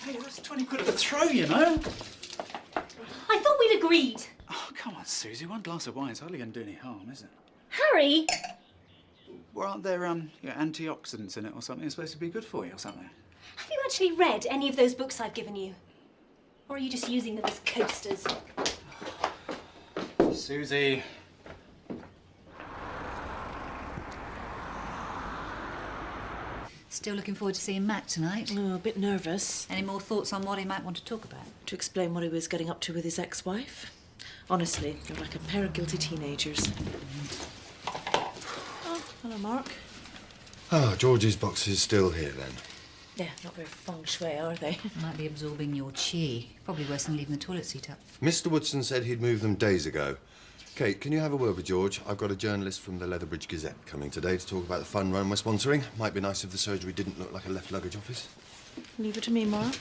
Hey, that's 20 quid at a throw, you know. I thought we'd agreed. Oh, come on, Susie. One glass of wine's hardly going to do any harm, is it? Harry! Well, aren't there antioxidants in it or something? It's supposed to be good for you or something. Have you actually read any of those books I've given you? Or are you just using them as coasters? Susie. Still looking forward to seeing Matt tonight. Oh, a bit nervous. Any more thoughts on what he might want to talk about? To explain what he was getting up to with his ex-wife. Honestly, you're like a pair of guilty teenagers. Oh, hello, Mark. Oh, Georgie's box is still here, then. Yeah, not very feng shui, are they? Might be absorbing your chi. Probably worse than leaving the toilet seat up. Mr. Woodson said he'd moved them days ago. Kate, can you have a word with George? I've got a journalist from the Leatherbridge Gazette coming today to talk about the fun run we're sponsoring. Might be nice if the surgery didn't look like a left luggage office. Leave it to me, Mark.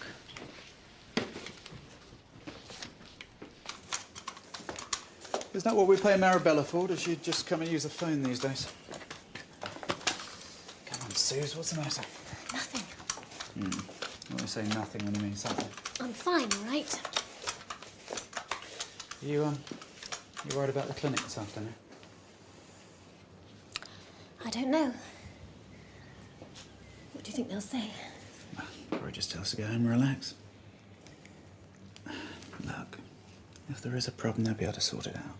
Is that what we pay Marabella for? Does she just come and use a phone these days? Come on, Suze, what's the matter? Nothing. You always say nothing when you mean something. I'm fine, all right? You worried about the clinic this afternoon? I don't know. What do you think they'll say? Well, probably just tell us to go home and relax. Look, if there is a problem, they'll be able to sort it out.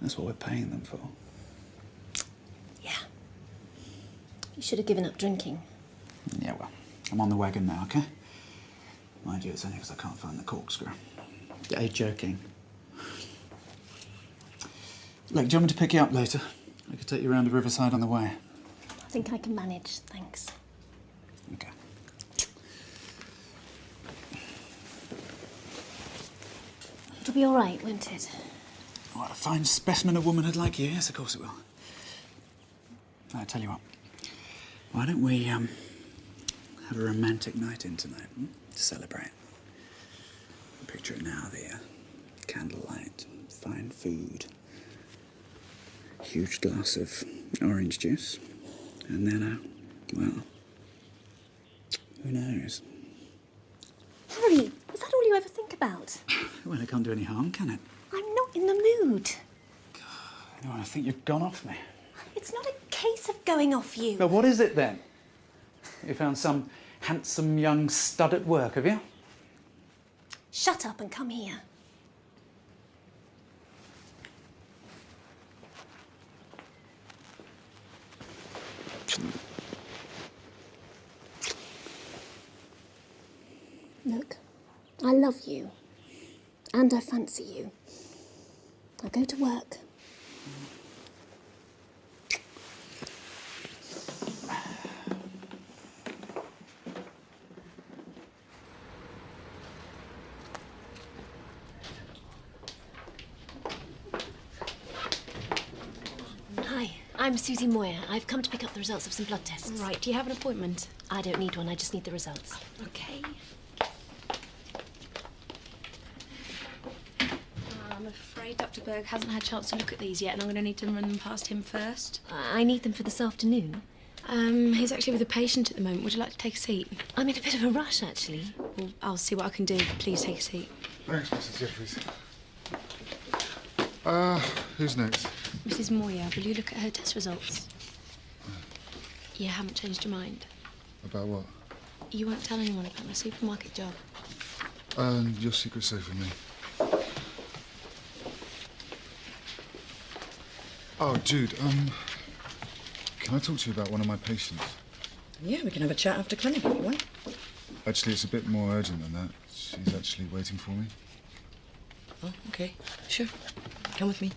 That's what we're paying them for. Yeah. You should have given up drinking. Yeah, well, I'm on the wagon now, OK? Mind you, it's only because I can't find the corkscrew. Yeah, joking. Look, do you want me to pick you up later? I could take you around to Riverside on the way. I think I can manage, thanks. OK. It'll be all right, won't it? What a fine specimen of womanhood like you. Yes, of course it will. I tell you what. Why don't we have a romantic night in tonight to celebrate? Picture it now: the candlelight, fine food, huge glass of orange juice, and then well, who knows? Harry, is that all you ever think about? Well, it can't do any harm, can it? I'm not in the mood. No, I think you've gone off me. It's not a case of going off you. Well, what is it then? You found some handsome young stud at work, have you? Shut up and come here. Look, I love you. And I fancy you. Now go to work. Hi, I'm Susie Moyer. I've come to pick up the results of some blood tests. Right, do you have an appointment? I don't need one, I just need the results. Okay. I'm afraid Dr. Berg hasn't had a chance to look at these yet, and I'm going to need to run them past him first. I need them for this afternoon. He's actually with a patient at the moment. Would you like to take a seat? I'm in a bit of a rush, actually. Well, I'll see what I can do. Please take a seat. Thanks, Mrs. Jeffries. Who's next? Mrs. Moyer, will you look at her test results? You haven't changed your mind? About what? You won't tell anyone about my supermarket job? Your secret's safe with me. Oh, Jude, can I talk to you about one of my patients? Yeah, we can have a chat after clinic if you want. Actually, it's a bit more urgent than that. She's actually waiting for me. Oh, okay. Sure. Come with me.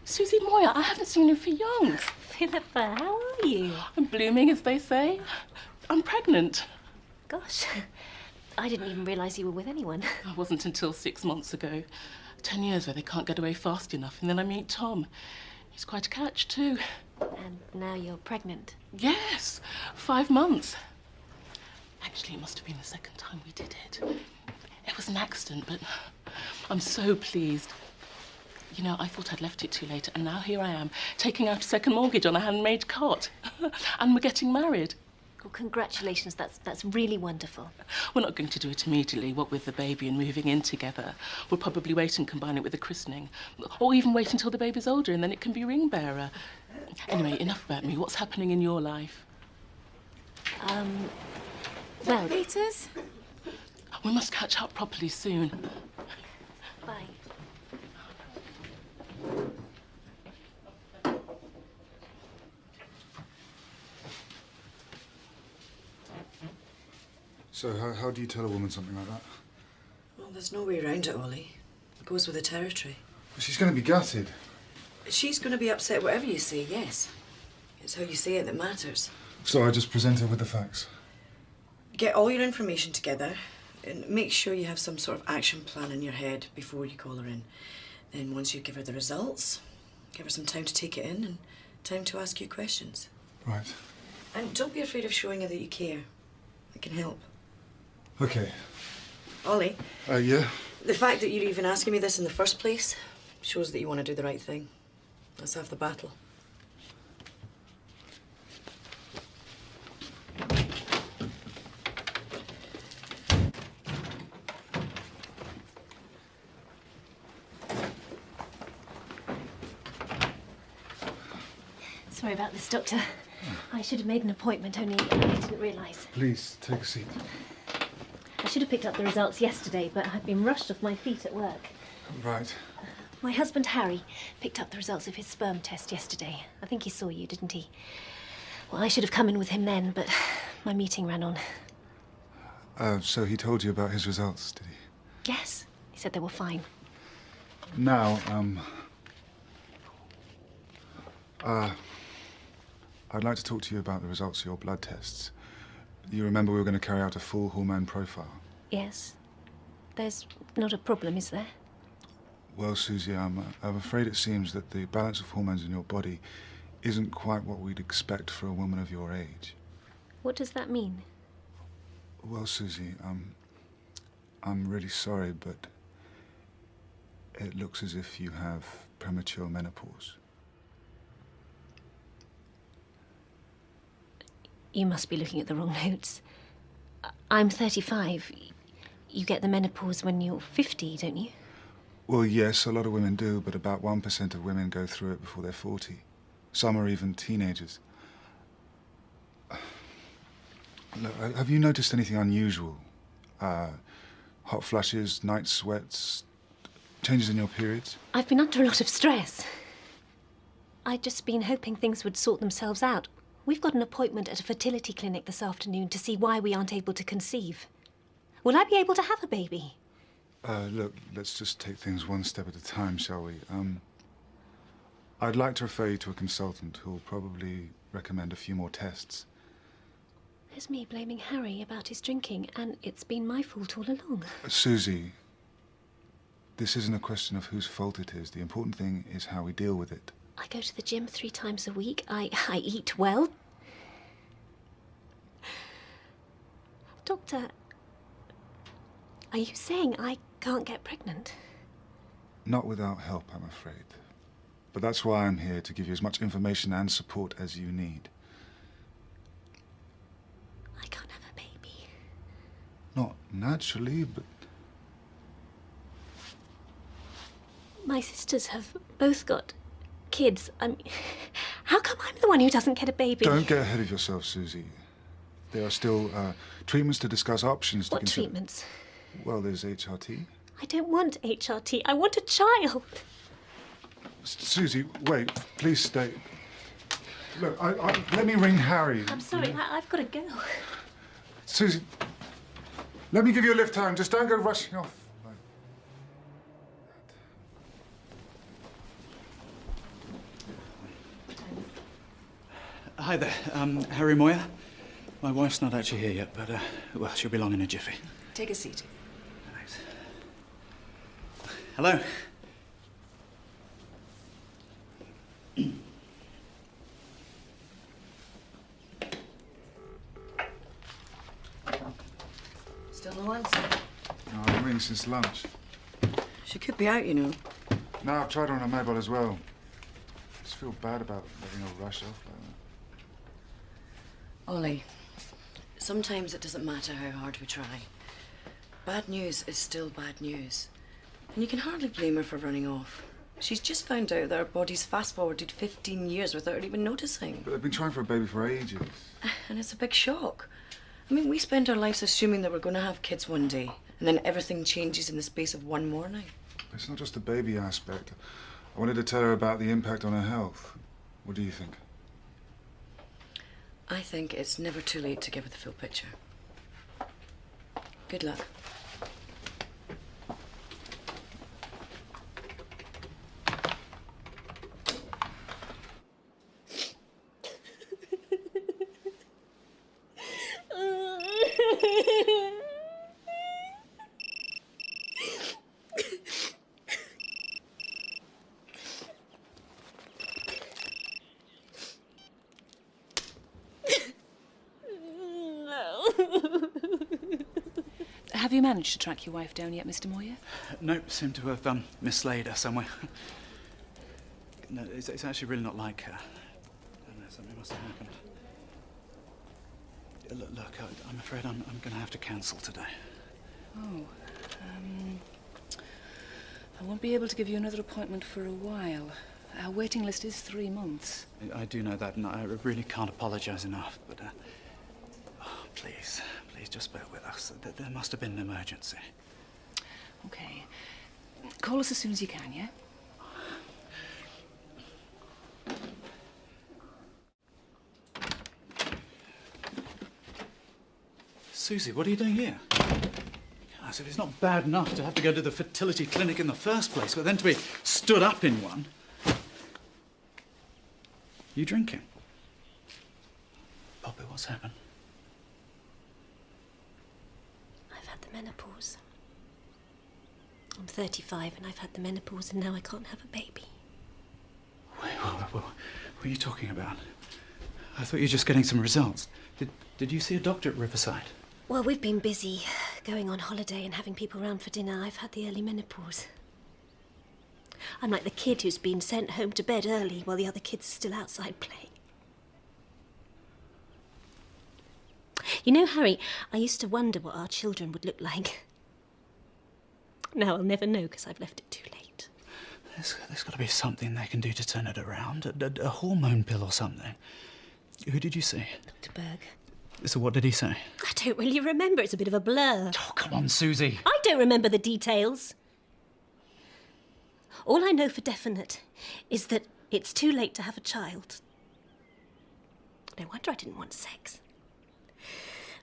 Susie Moyer, I haven't seen you for yonks. Philippa, how are you? I'm blooming, as they say. I'm pregnant. Gosh, I didn't even realise you were with anyone. I wasn't until 6 months ago. 10 years where they can't get away fast enough, and then I meet Tom. He's quite a catch, too. And now you're pregnant. Yes, 5 months. Actually, it must have been the second time we did it. It was an accident, but I'm so pleased. You know, I thought I'd left it too late, and now here I am, taking out a second mortgage on a handmade cot. And we're getting married. Well, congratulations. That's really wonderful. We're not going to do it immediately, what with the baby and moving in together. We'll probably wait and combine it with the christening. Or even wait until the baby's older and then it can be ring bearer. Anyway, enough about me. What's happening in your life? Well, Peters? We must catch up properly soon. bye. So how do you tell a woman something like that? Well, there's no way around it, Ollie. It goes with the territory. She's going to be gutted. She's going to be upset whatever you say, yes. It's how you say it that matters. So I just present her with the facts. Get all your information together and make sure you have some sort of action plan in your head before you call her in. Then once you give her the results, give her some time to take it in and time to ask you questions. Right. And don't be afraid of showing her that you care. It can help. Okay. Ollie, Yeah? the fact that you're even asking me this in the first place shows that you want to do the right thing. That's half the battle. Sorry about this, Doctor. I should have made an appointment, only I didn't realise. Please, take a seat. I should have picked up the results yesterday, but I've been rushed off my feet at work. Right. My husband, Harry, picked up the results of his sperm test yesterday. I think he saw you, didn't he? Well, I should have come in with him then, but my meeting ran on. So he told you about his results, did he? Yes, he said they were fine. Now, I'd like to talk to you about the results of your blood tests. You remember we were going to carry out a full hormone profile? Yes. There's not a problem, is there? Well, Susie, I'm afraid it seems that the balance of hormones in your body isn't quite what we'd expect for a woman of your age. What does that mean? Well, Susie, I'm really sorry, but it looks as if you have premature menopause. You must be looking at the wrong notes. I'm 35. You get the menopause when you're 50, don't you? Well, yes, a lot of women do, but about 1% of women go through it before they're 40. Some are even teenagers. Look, have you noticed anything unusual? Hot flushes, night sweats, changes in your periods? I've been under a lot of stress. I'd just been hoping things would sort themselves out. We've got an appointment at a fertility clinic this afternoon to see why we aren't able to conceive. Will I be able to have a baby? Look, let's just take things one step at a time, shall we? I'd like to refer you to a consultant who'll probably recommend a few more tests. There's me blaming Harry about his drinking, and it's been my fault all along. Susie, this isn't a question of whose fault it is. The important thing is how we deal with it. I go to the gym 3 times a week. I eat well. Doctor, are you saying I can't get pregnant? Not without help, I'm afraid. But that's why I'm here, to give you as much information and support as you need. I can't have a baby. Not naturally, but... My sisters have both got kids. How come I'm the one who doesn't get a baby? Don't get ahead of yourself, Susie. There are still treatments to discuss, options to What consider. treatments? Well, there's HRT. I don't want HRT. I want a child. Susie, wait. Please stay. Look, let me ring Harry. I'm sorry. I've got to go. Susie, let me give you a lift home. Just don't go rushing off. Hi there, Harry Moyer. My wife's not actually here yet, but, well, she'll be along in a jiffy. Take a seat. Thanks. Hello. Still no answer? No, I've been ringing since lunch. She could be out, you know. No, I've tried her on her mobile as well. I just feel bad about letting her rush off like that. Ollie, sometimes it doesn't matter how hard we try. Bad news is still bad news. And you can hardly blame her for running off. She's just found out that her body's fast-forwarded 15 years without her even noticing. But they've been trying for a baby for ages. And it's a big shock. I mean, we spend our lives assuming that we're going to have kids one day, and then everything changes in the space of one morning. It's not just the baby aspect. I wanted to tell her about the impact on her health. What do you think? I think it's never too late to give her the full picture. Good luck. Have you managed to track your wife down yet, Mr. Moyer? Nope, seem to have mislaid her somewhere. No, it's actually really not like her. I don't know, something must have happened. Look, I'm afraid I'm going to have to cancel today. Oh, I won't be able to give you another appointment for a while. Our waiting list is 3 months. I do know that, and I really can't apologise enough, but please just bear with us. There must have been an emergency. Okay. Call us as soon as you can, yeah? Susie, what are you doing here? I said it's not bad enough to have to go to the fertility clinic in the first place, but then to be stood up in one. You drinking? Poppy, what's happened? I've had the menopause. I'm 35 and I've had the menopause and now I can't have a baby. Wait, what are you talking about? I thought you were just getting some results. Did you see a doctor at Riverside? Well, we've been busy going on holiday and having people round for dinner. I've had the early menopause. I'm like the kid who's been sent home to bed early while the other kids are still outside playing. You know, Harry, I used to wonder what our children would look like. Now I'll never know because I've left it too late. There's got to be something they can do to turn it around. A hormone pill or something. Who did you see? Dr. Berg. So what did he say? I don't really remember. It's a bit of a blur. Oh, come on, Susie. I don't remember the details. All I know for definite is that it's too late to have a child. No wonder I didn't want sex.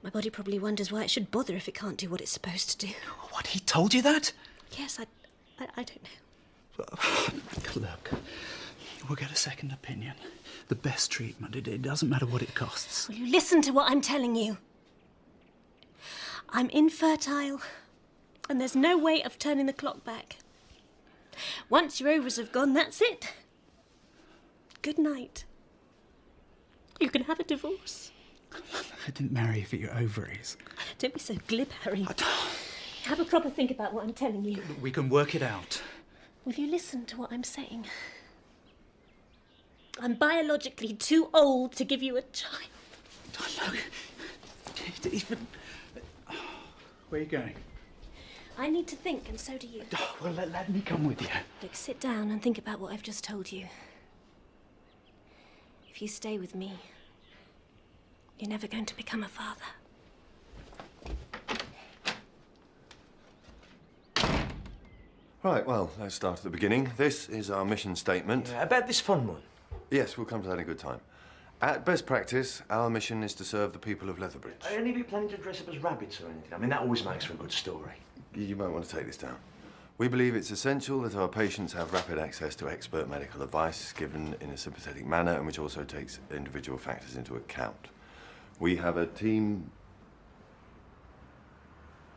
My body probably wonders why it should bother if it can't do what it's supposed to do. What, he told you that? Yes, I don't know. Look, we'll get a second opinion. The best treatment. It doesn't matter what it costs. Will you listen to what I'm telling you? I'm infertile, and there's no way of turning the clock back. Once your ovaries have gone, that's it. Good night. You can have a divorce. I didn't marry you for your ovaries. Don't be so glib, Harry. Have a proper think about what I'm telling you. We can work it out. Will you listen to what I'm saying? I'm biologically too old to give you a child. Look, even... Where are you going? I need to think, and so do you. Oh, well, let me come with you. Look, sit down and think about what I've just told you. If you stay with me, you're never going to become a father. Right, well, let's start at the beginning. This is our mission statement. Yeah, about this fun one. Yes, we'll come to that in good time. At best practice, our mission is to serve the people of Leatherbridge. Are any of you planning to dress up as rabbits or anything? I mean, that always makes for a good story. You might want to take this down. We believe it's essential that our patients have rapid access to expert medical advice given in a sympathetic manner and which also takes individual factors into account. We have a team...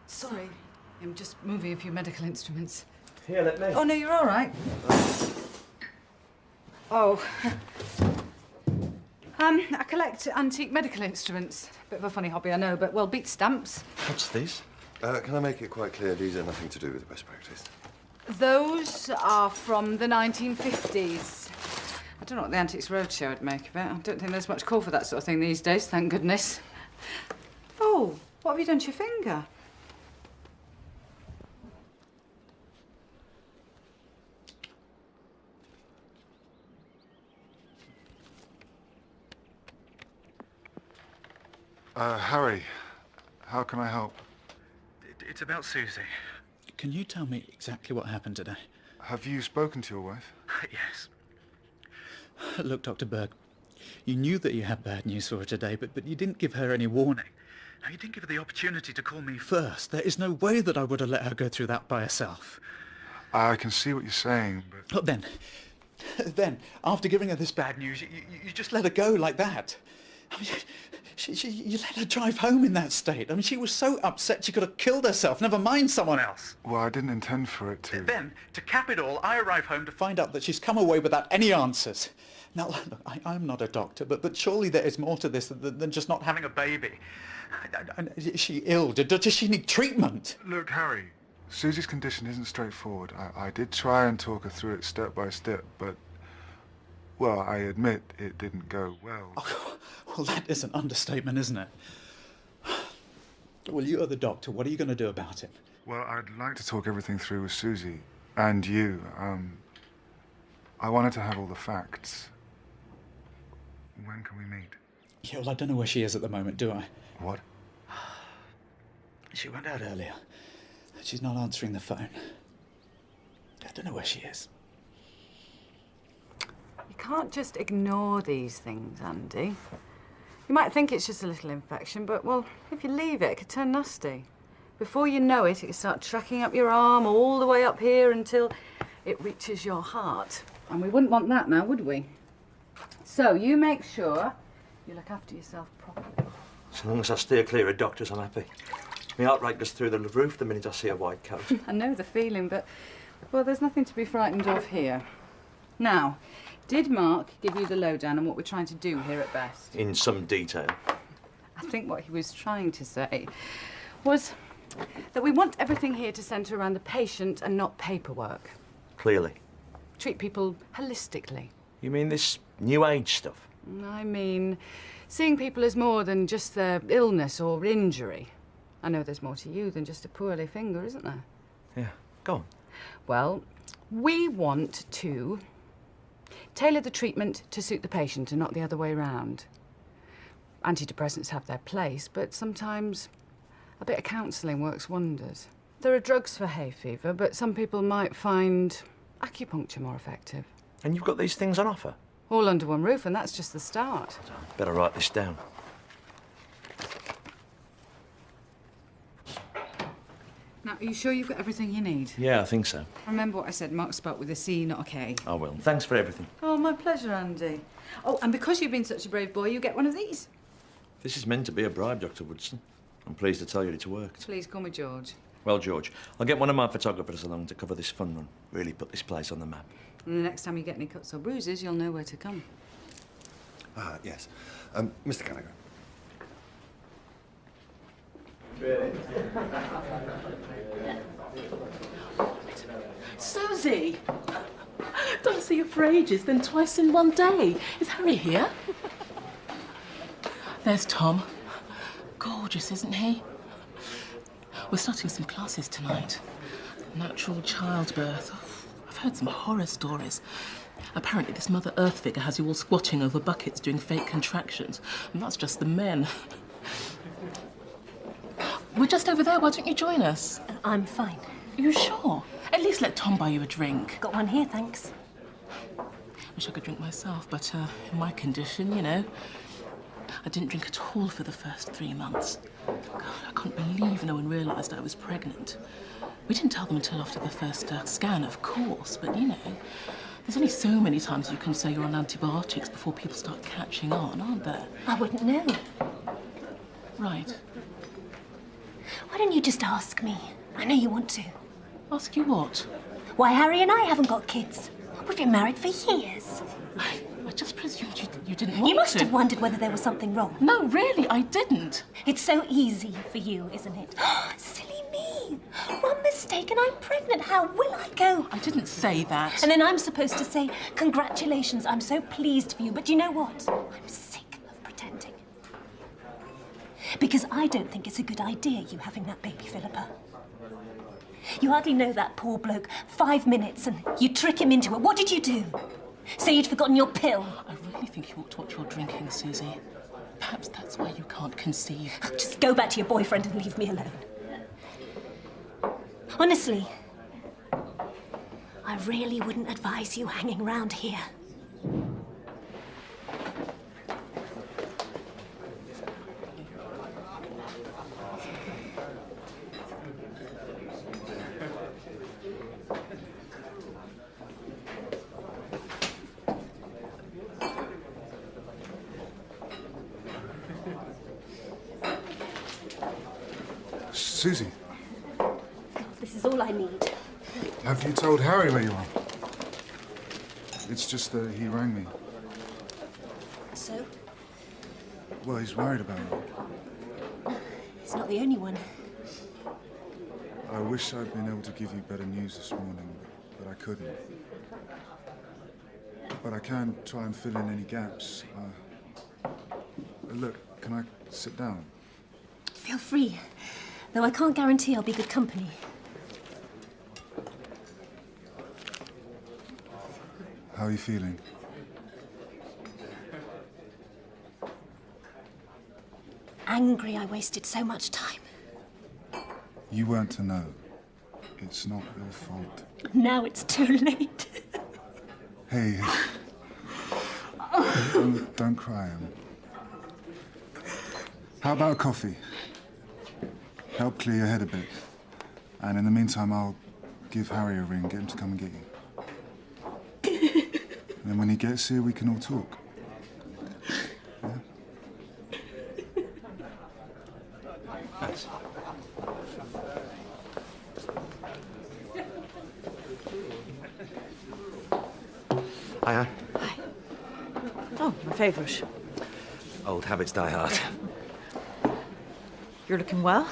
Sorry, I'm just moving a few medical instruments. Here, let me. Oh, no, you're all right. Oh. I collect antique medical instruments. Bit of a funny hobby, I know, but, well, beat stamps. What's this? Can I make it quite clear these are nothing to do with best practice? Those are from the 1950s. I don't know what the Antiques Roadshow would make of it. I don't think there's much call for that sort of thing these days, thank goodness. Oh, what have you done to your finger? Harry, how can I help? It's about Susie. Can you tell me exactly what happened today? Have you spoken to your wife? Yes. Look, Dr. Berg, you knew that you had bad news for her today, but you didn't give her any warning. You didn't give her the opportunity to call me first. There is no way that I would have let her go through that by herself. I can see what you're saying, but... Oh, then, after giving her this bad news, you just let her go like that. I mean, you let her drive home in that state. I mean, she was so upset she could have killed herself, never mind someone else. Well, I didn't intend for it to... Then, to cap it all, I arrive home to find out that she's come away without any answers. Now, look, I'm not a doctor, but surely there is more to this than just not having a baby. Is she ill? Does she need treatment? Look, Harry, Susie's condition isn't straightforward. I did try and talk her through it step by step, but... Well, I admit it didn't go well. Oh, well, that is an understatement, isn't it? Well, you're the doctor. What are you going to do about it? Well, I'd like to talk everything through with Susie. And you. I wanted to have all the facts. When can we meet? Yeah, well, I don't know where she is at the moment, do I? What? She went out earlier. She's not answering the phone. I don't know where she is. You can't just ignore these things, Andy. You might think it's just a little infection, but, well, if you leave it, it could turn nasty. Before you know it, it could start tracking up your arm all the way up here until it reaches your heart. And we wouldn't want that now, would we? So you make sure you look after yourself properly. As long as I steer clear of doctors, I'm happy. My heart rate goes through the roof the minute I see a white coat. I know the feeling, but, well, there's nothing to be frightened of here. Now, did Mark give you the lowdown on what we're trying to do here at Best? In some detail. I think what he was trying to say was that we want everything here to centre around the patient and not paperwork. Clearly. Treat people holistically. You mean this new age stuff? I mean, seeing people as more than just their illness or injury. I know there's more to you than just a poorly finger, isn't there? Yeah, go on. Well, we want to tailor the treatment to suit the patient and not the other way round. Antidepressants have their place, but sometimes a bit of counselling works wonders. There are drugs for hay fever, but some people might find acupuncture more effective. And you've got these things on offer? All under one roof, and that's just the start. Better write this down. Now, are you sure you've got everything you need? Yeah, I think so. Remember what I said, Mark spelt with a C, not a K. I will. Thanks for everything. Oh, my pleasure, Andy. Oh, and because you've been such a brave boy, you get one of these. This is meant to be a bribe, Dr. Woodson. I'm pleased to tell you it's worked. Please call me George. Well, George, I'll get one of my photographers along to cover this fun run. Really put this place on the map. And the next time you get any cuts or bruises, you'll know where to come. Yes. Mr. Gallagher. Susie! Don't see you for ages, then twice in one day. Is Harry here? There's Tom. Gorgeous, isn't he? We're starting some classes tonight. Natural childbirth. I've heard some horror stories. Apparently this Mother Earth figure has you all squatting over buckets doing fake contractions. And that's just the men. We're just over there. Why don't you join us? I'm fine. Are you sure? At least let Tom buy you a drink. Got one here, thanks. Wish I could drink myself, but in my condition, you know. I didn't drink at all for the first 3 months. God, I can't believe no one realised I was pregnant. We didn't tell them until after the first scan, of course, but you know, there's only so many times you can say you're on antibiotics before people start catching on, aren't there? I wouldn't know. Right. Why don't you just ask me? I know you want to. Ask you what? Why Harry and I haven't got kids. We've been married for years. I just presumed you didn't want to. You must have wondered whether there was something wrong. No, really, I didn't. It's so easy for you, isn't it? Silly me! One mistake and I'm pregnant. How will I go? I didn't say that. And then I'm supposed to say, congratulations, I'm so pleased for you. But you know what? I'm sick of pretending. Because I don't think it's a good idea, you having that baby, Philippa. You hardly know that poor bloke. 5 minutes and you trick him into it. What did you do? Say you'd forgotten your pill. I really think you ought to watch your drinking, Susie. Perhaps that's why you can't conceive. Just go back to your boyfriend and leave me alone. Honestly, I really wouldn't advise you hanging around here. Susie, This is all I need. have you told Harry where you are? It's just that he rang me. So? Well, he's worried about you. He's not the only one. I wish I'd been able to give you better news this morning, but I couldn't. But I can try and fill in any gaps. Look, can I sit down? Feel free. Though I can't guarantee I'll be good company. How are you feeling? Angry I wasted so much time. You weren't to know. It's not your fault. Now it's too late. Hey, don't cry. How about a coffee? Help clear your head a bit. And in the meantime, I'll give Harry a ring, get him to come and get you. And then when he gets here, we can all talk. Yeah? Thanks. Hiya. Hi. Oh, my favourite. Old habits die hard. You're looking well?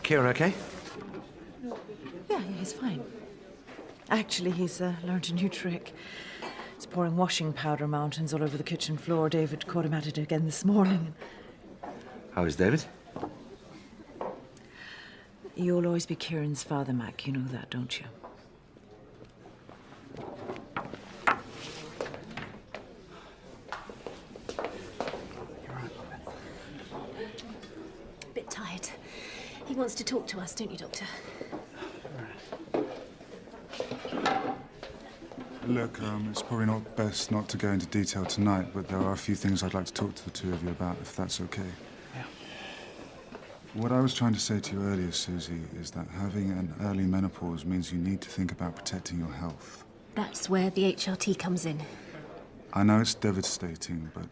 Kieran okay? Yeah, he's fine. Actually, he's learned a new trick. He's pouring washing powder mountains all over the kitchen floor. David caught him at it again this morning. How is David? You'll always be Kieran's father, Mac. You know that, don't you? A bit tired. He wants to talk to us, don't you, Doctor? Look, it's probably not best not to go into detail tonight, but there are a few things I'd like to talk to the two of you about, if that's okay. Yeah. What I was trying to say to you earlier, Susie, is that having an early menopause means you need to think about protecting your health. That's where the HRT comes in. I know it's devastating, but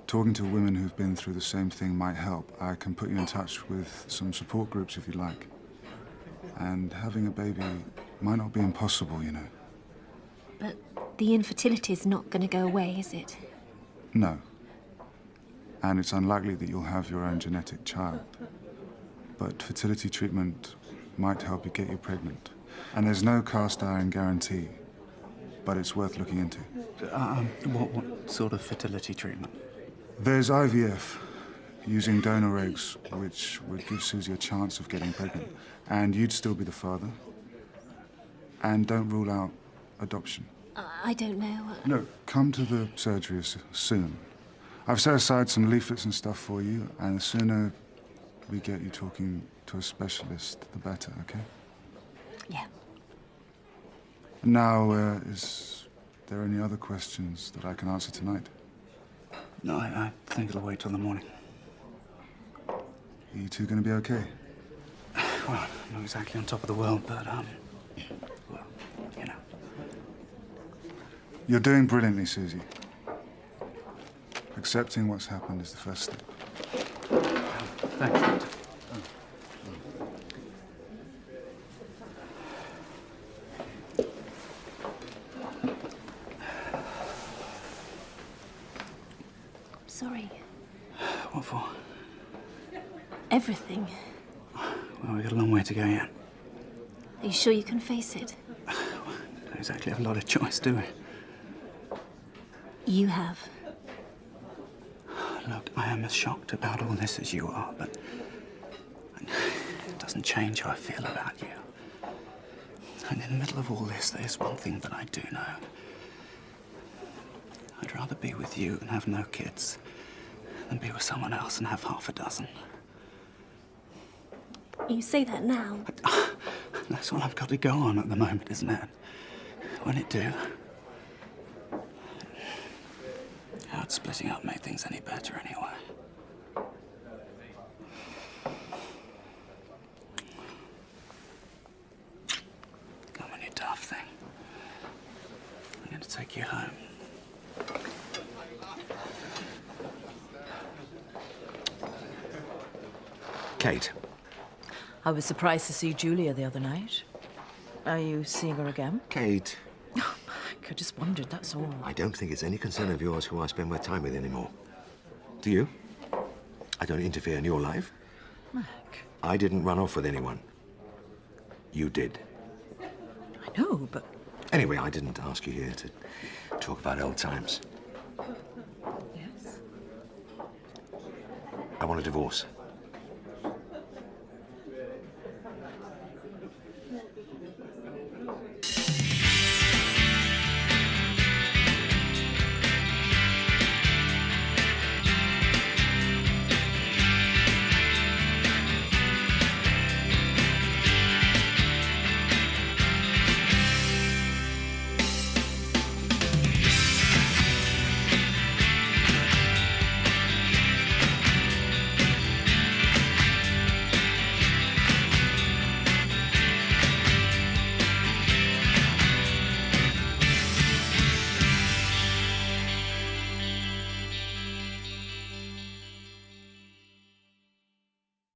talking to women who've been through the same thing might help. I can put you in touch with some support groups if you like. And having a baby might not be impossible, you know. But the infertility's not going to go away, is it? No. And it's unlikely that you'll have your own genetic child. But fertility treatment might help you get you pregnant. And there's no cast iron guarantee, but it's worth looking into. What sort of fertility treatment? There's IVF, using donor eggs, which would give Susie a chance of getting pregnant. And you'd still be the father. And don't rule out adoption. I don't know. Look, come to the surgery soon. I've set aside some leaflets and stuff for you, and the sooner we get you talking to a specialist, the better, okay? Yeah. Now, is there any other questions that I can answer tonight? No, I think it'll wait till the morning. Are you two going to be okay? Well, not exactly on top of the world, but, well, you know. You're doing brilliantly, Susie. Accepting what's happened is the first step. Thanks, Doctor. Everything. Well, we've got a long way to go yet. Are you sure you can face it? Don't exactly have a lot of choice, do we? You have. Look, I am as shocked about all this as you are, but it doesn't change how I feel about you. And in the middle of all this, there's one thing that I do know. I'd rather be with you and have no kids than be with someone else and have half a dozen. You say that now. That's all I've got to go on at the moment, isn't it? Won't it do? How'd splitting up make things any better anyway? Come on, you tough thing. I'm going to take you home. Kate. I was surprised to see Julia the other night. Are you seeing her again? Kate. Oh, Mac, I just wondered, that's all. I don't think it's any concern of yours who I spend my time with anymore. Do you? I don't interfere in your life. Mac. I didn't run off with anyone. You did. I know, but... Anyway, I didn't ask you here to talk about old times. Yes? I want a divorce.